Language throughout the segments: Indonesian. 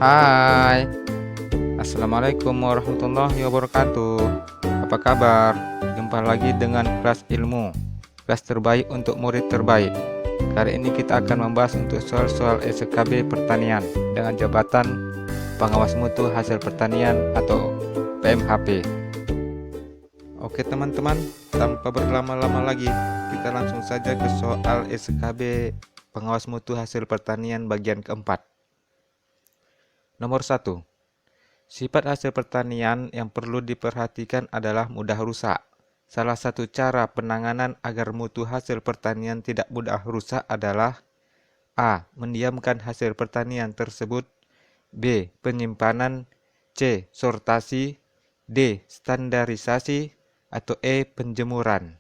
Hai, Assalamualaikum warahmatullahi wabarakatuh. Apa kabar? Jumpa lagi dengan kelas ilmu, kelas terbaik untuk murid terbaik. Kali ini kita akan membahas untuk soal-soal SKB pertanian dengan jabatan pengawas mutu hasil pertanian atau PMHP. Oke teman-teman, tanpa berlama-lama lagi, kita langsung saja ke soal SKB pengawas mutu hasil pertanian bagian keempat. Nomor 1. Sifat hasil pertanian yang perlu diperhatikan adalah mudah rusak. Salah satu cara penanganan agar mutu hasil pertanian tidak mudah rusak adalah A. Mendiamkan hasil pertanian tersebut, B. Penyimpanan, C. Sortasi, D. Standarisasi, atau E. Penjemuran.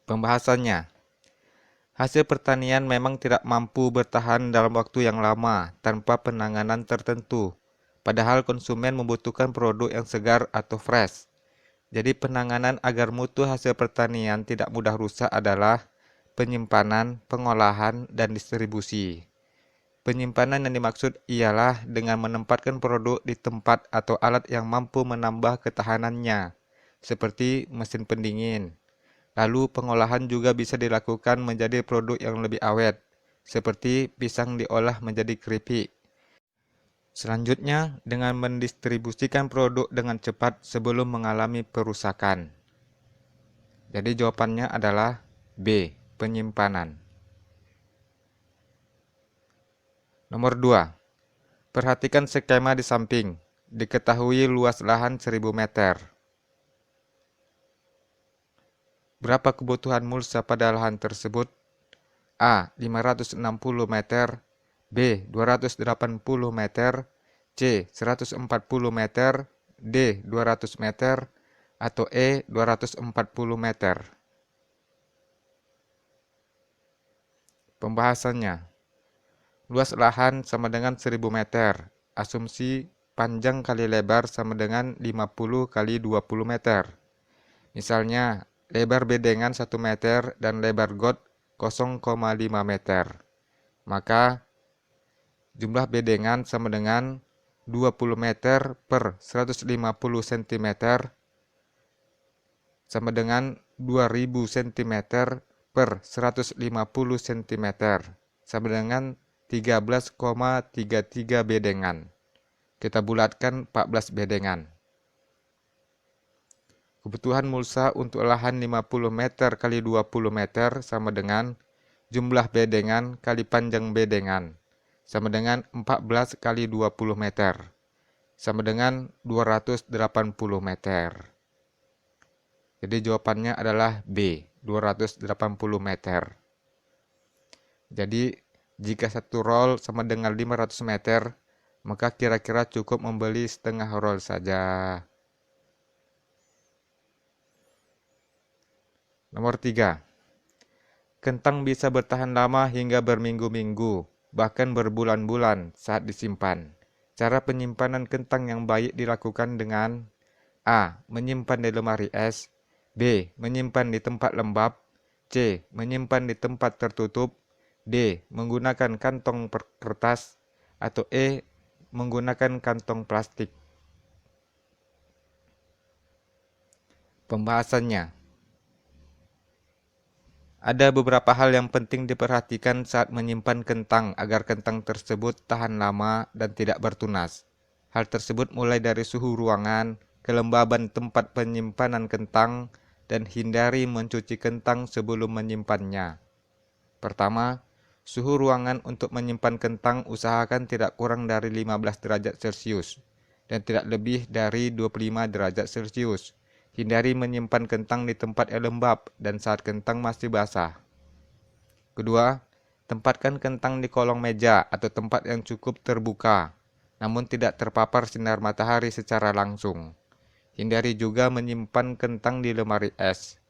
Pembahasannya. Hasil pertanian memang tidak mampu bertahan dalam waktu yang lama tanpa penanganan tertentu. Padahal konsumen membutuhkan produk yang segar atau fresh. Jadi penanganan agar mutu hasil pertanian tidak mudah rusak adalah penyimpanan, pengolahan, dan distribusi. Penyimpanan yang dimaksud ialah dengan menempatkan produk di tempat atau alat yang mampu menambah ketahanannya, seperti mesin pendingin. Lalu pengolahan juga bisa dilakukan menjadi produk yang lebih awet, seperti pisang diolah menjadi keripik. Selanjutnya, dengan mendistribusikan produk dengan cepat sebelum mengalami perusakan. Jadi jawabannya adalah B. Penyimpanan. Nomor 2. Perhatikan skema di samping. Diketahui luas lahan 1000 meter. Berapa kebutuhan mulsa pada lahan tersebut? A. 560 meter, B. 280 meter, C. 140 meter, D. 200 meter, atau E. 240 meter. Pembahasannya. Luas lahan sama dengan 1000 meter. Asumsi panjang kali lebar sama dengan 50 kali 20 meter. Misalnya, lebar bedengan 1 meter dan lebar got 0,5 meter. Maka, jumlah bedengan sama dengan 20 meter per 150 cm sama dengan 2000 cm per 150 cm sama dengan 13,33 bedengan. Kita bulatkan 14 bedengan. Kebutuhan mulsa untuk lahan 50 meter kali 20 meter sama dengan jumlah bedengan kali panjang bedengan sama dengan 14 kali 20 meter sama dengan 280 meter. Jadi jawabannya adalah B, 280 meter. Jadi jika satu roll sama dengan 500 meter, maka kira-kira cukup membeli setengah roll saja. Nomor 3. Kentang bisa bertahan lama hingga berminggu-minggu, bahkan berbulan-bulan saat disimpan. Cara penyimpanan kentang yang baik dilakukan dengan A. Menyimpan di lemari es, B. Menyimpan di tempat lembab, C. Menyimpan di tempat tertutup, D. Menggunakan kantong kertas, atau E. Menggunakan kantong plastik. Pembahasannya. Ada beberapa hal yang penting diperhatikan saat menyimpan kentang agar kentang tersebut tahan lama dan tidak bertunas. Hal tersebut mulai dari suhu ruangan, kelembaban tempat penyimpanan kentang, dan hindari mencuci kentang sebelum menyimpannya. Pertama, suhu ruangan untuk menyimpan kentang usahakan tidak kurang dari 15 derajat Celcius dan tidak lebih dari 25 derajat Celcius. Hindari menyimpan kentang di tempat yang lembab dan saat kentang masih basah. Kedua, tempatkan kentang di kolong meja atau tempat yang cukup terbuka, namun tidak terpapar sinar matahari secara langsung. Hindari juga menyimpan kentang di lemari es.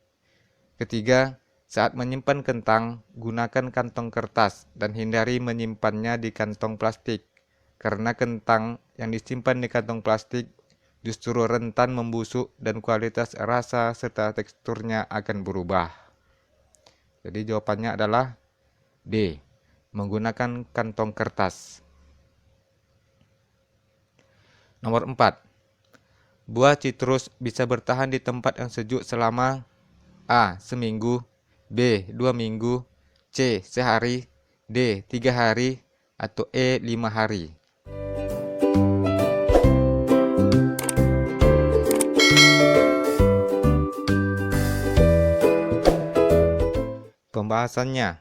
Ketiga, saat menyimpan kentang, gunakan kantong kertas dan hindari menyimpannya di kantong plastik, karena kentang yang disimpan di kantong plastik justru rentan membusuk dan kualitas rasa serta teksturnya akan berubah. Jadi jawabannya adalah D. menggunakan kantong kertas. Nomor 4. Buah citrus bisa bertahan di tempat yang sejuk selama A. Seminggu, B. 2 minggu, C. Sehari, D. 3 hari, atau E. 5 hari. Pembahasannya,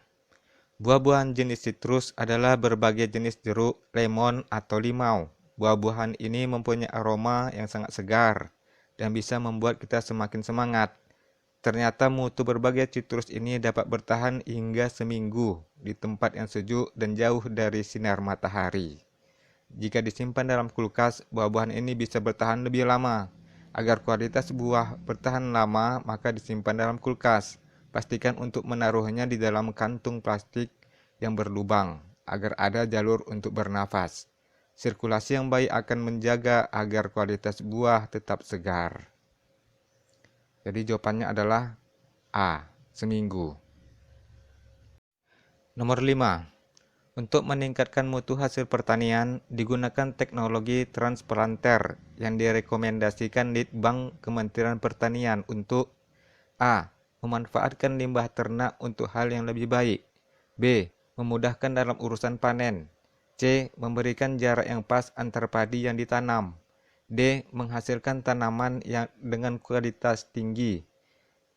buah-buahan jenis citrus adalah berbagai jenis jeruk, lemon, atau limau. Buah-buahan ini mempunyai aroma yang sangat segar dan bisa membuat kita semakin semangat. Ternyata mutu berbagai citrus ini dapat bertahan hingga seminggu di tempat yang sejuk dan jauh dari sinar matahari. Jika disimpan dalam kulkas, buah-buahan ini bisa bertahan lebih lama. Agar kualitas buah bertahan lama, maka disimpan dalam kulkas. Pastikan untuk menaruhnya di dalam kantung plastik yang berlubang, agar ada jalur untuk bernafas. Sirkulasi yang baik akan menjaga agar kualitas buah tetap segar. Jadi jawabannya adalah A. Seminggu. Nomor 5. Untuk meningkatkan mutu hasil pertanian, digunakan teknologi transplanter yang direkomendasikan Litbang Kementerian Pertanian untuk A. Memanfaatkan limbah ternak untuk hal yang lebih baik, B. Memudahkan dalam urusan panen, C. Memberikan jarak yang pas antar padi yang ditanam, D. Menghasilkan tanaman yang dengan kualitas tinggi,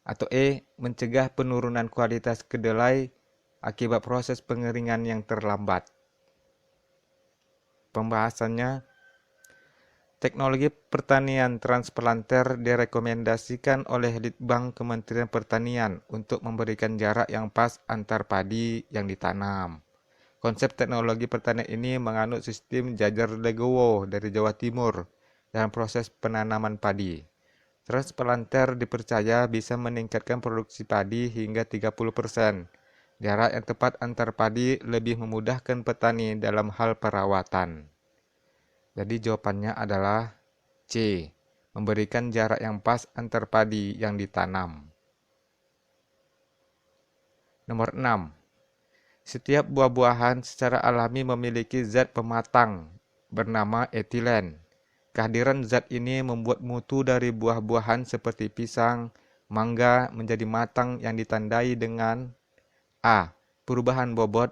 atau E. Mencegah penurunan kualitas kedelai akibat proses pengeringan yang terlambat. Pembahasannya, teknologi pertanian transplanter direkomendasikan oleh Litbang Kementerian Pertanian untuk memberikan jarak yang pas antar padi yang ditanam. Konsep teknologi pertanian ini menganut sistem jajar legowo dari Jawa Timur dalam proses penanaman padi. Transplanter dipercaya bisa meningkatkan produksi padi hingga 30%. Jarak yang tepat antar padi lebih memudahkan petani dalam hal perawatan. Jadi jawabannya adalah C. Memberikan jarak yang pas antar padi yang ditanam. Nomor 6. Setiap buah-buahan secara alami memiliki zat pematang bernama etilen. Kehadiran zat ini membuat mutu dari buah-buahan seperti pisang, mangga menjadi matang yang ditandai dengan A. Perubahan bobot,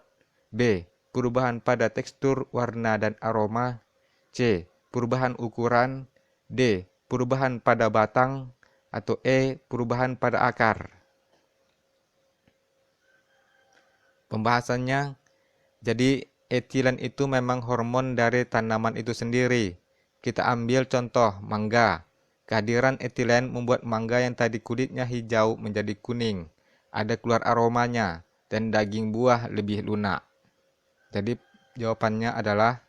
B. Perubahan pada tekstur, warna, dan aroma, C. Perubahan ukuran, D. Perubahan pada batang, atau E. Perubahan pada akar. Pembahasannya, jadi etilen itu memang hormon dari tanaman itu sendiri. Kita ambil contoh mangga. Kehadiran etilen membuat mangga yang tadi kulitnya hijau menjadi kuning. Ada keluar aromanya dan daging buah lebih lunak. Jadi jawabannya adalah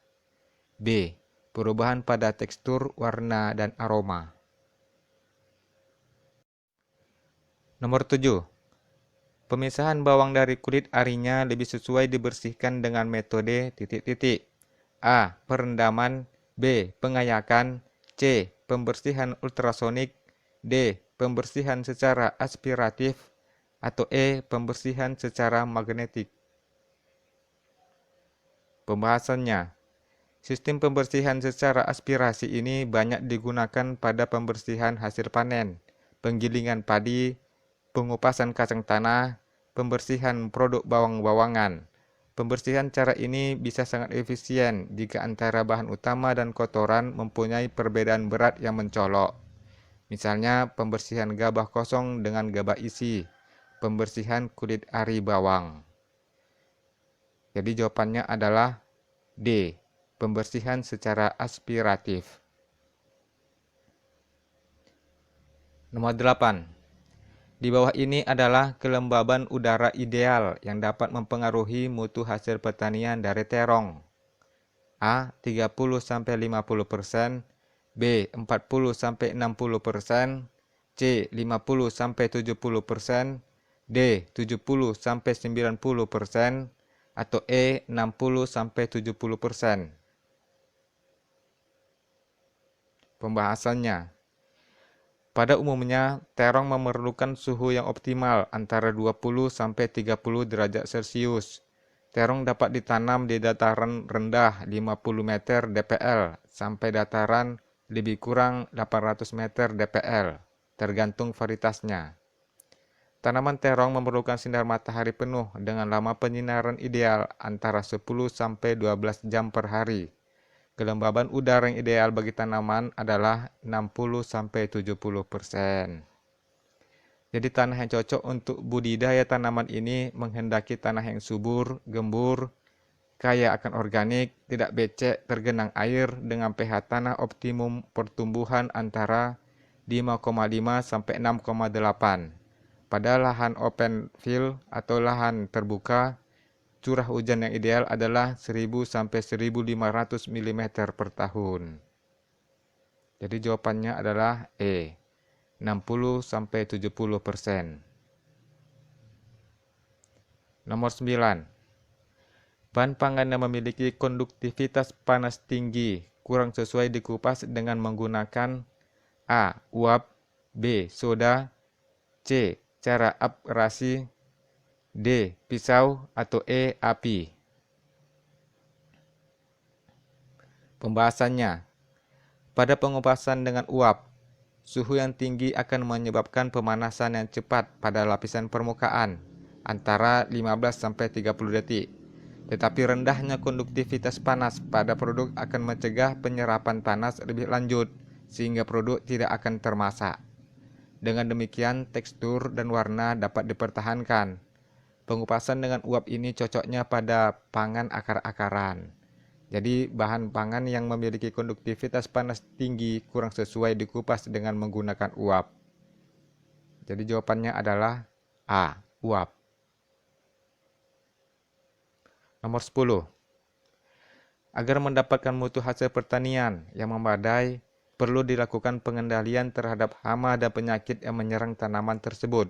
B. Perubahan pada tekstur, warna, dan aroma. Nomor 7. Pemisahan bawang dari kulit arinya lebih sesuai dibersihkan dengan metode titik-titik. A. Perendaman, B. Pengayakan, C. Pembersihan ultrasonik, D. Pembersihan secara aspiratif, atau E. Pembersihan secara magnetik. Pembahasannya, sistem pembersihan secara aspirasi ini banyak digunakan pada pembersihan hasil panen, penggilingan padi, pengupasan kacang tanah, pembersihan produk bawang-bawangan. Pembersihan cara ini bisa sangat efisien jika antara bahan utama dan kotoran mempunyai perbedaan berat yang mencolok. Misalnya pembersihan gabah kosong dengan gabah isi, pembersihan kulit ari bawang. Jadi jawabannya adalah D. Pembersihan secara aspiratif. Nomor 8. Di bawah ini adalah kelembaban udara ideal yang dapat mempengaruhi mutu hasil pertanian dari terong. A. 30-50%, B. 40-60%, C. 50-70%, D. 70-90%, atau E. 60-70%. Pembahasannya, pada umumnya, terong memerlukan suhu yang optimal antara 20-30 derajat Celcius. Terong dapat ditanam di dataran rendah 50 meter DPL sampai dataran lebih kurang 800 meter DPL, tergantung varietasnya. Tanaman terong memerlukan sinar matahari penuh dengan lama penyinaran ideal antara 10 sampai 12 jam per hari. Kelembaban udara yang ideal bagi tanaman adalah 60 sampai 70%. Jadi tanah yang cocok untuk budidaya tanaman ini menghendaki tanah yang subur, gembur, kaya akan organik, tidak becek, tergenang air dengan pH tanah optimum pertumbuhan antara 5,5 sampai 6,8. Pada lahan open field atau lahan terbuka, curah hujan yang ideal adalah 1000 sampai 1500 mm per tahun. Jadi jawabannya adalah E, 60 sampai 70%. Nomor 9. Bahan pangan yang memiliki konduktivitas panas tinggi kurang sesuai dikupas dengan menggunakan A. Uap, B. Soda, C. Cara abrasi, D. Pisau, atau E. Api. Pembahasannya, pada pengupasan dengan uap, suhu yang tinggi akan menyebabkan pemanasan yang cepat pada lapisan permukaan, antara 15 sampai 30 detik. Tetapi rendahnya konduktivitas panas pada produk akan mencegah penyerapan panas lebih lanjut, sehingga produk tidak akan termasak. Dengan demikian, tekstur dan warna dapat dipertahankan. Pengupasan dengan uap ini cocoknya pada pangan akar-akaran. Jadi, bahan pangan yang memiliki konduktivitas panas tinggi kurang sesuai dikupas dengan menggunakan uap. Jadi, jawabannya adalah A. Uap. Nomor 10. Agar mendapatkan mutu hasil pertanian yang memadai, perlu dilakukan pengendalian terhadap hama dan penyakit yang menyerang tanaman tersebut.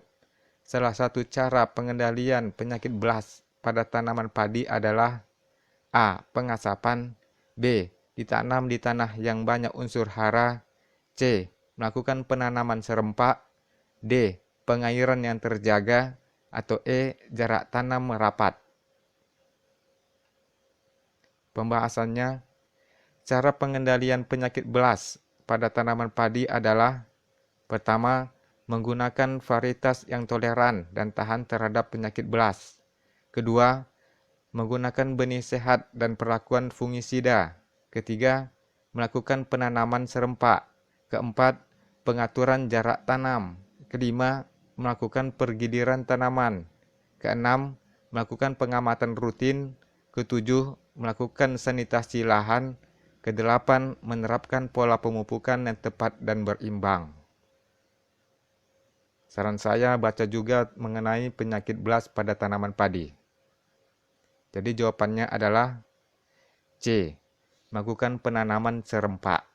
Salah satu cara pengendalian penyakit blast pada tanaman padi adalah A. Pengasapan, B. Ditanam di tanah yang banyak unsur hara, C. Melakukan penanaman serempak, D. Pengairan yang terjaga, atau E. Jarak tanam merapat. Pembahasannya, cara pengendalian penyakit blast pada tanaman padi adalah: pertama, menggunakan varietas yang toleran dan tahan terhadap penyakit blast. Kedua, menggunakan benih sehat dan perlakuan fungisida. Ketiga, melakukan penanaman serempak. Keempat, pengaturan jarak tanam. Kelima, melakukan pergidiran tanaman. Keenam, melakukan pengamatan rutin. Ketujuh, melakukan sanitasi lahan. Kedelapan, menerapkan pola pemupukan yang tepat dan berimbang. Saran saya baca juga mengenai penyakit blast pada tanaman padi. Jadi jawabannya adalah C. Melakukan penanaman serempak.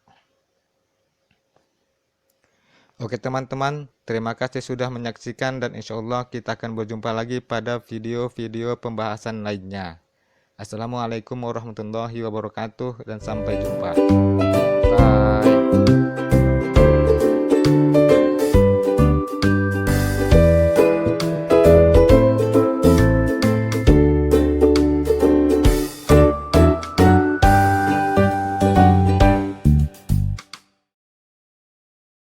Oke teman-teman, terima kasih sudah menyaksikan dan insya Allah kita akan berjumpa lagi pada video-video pembahasan lainnya. Assalamualaikum warahmatullahi wabarakatuh dan sampai jumpa. Bye.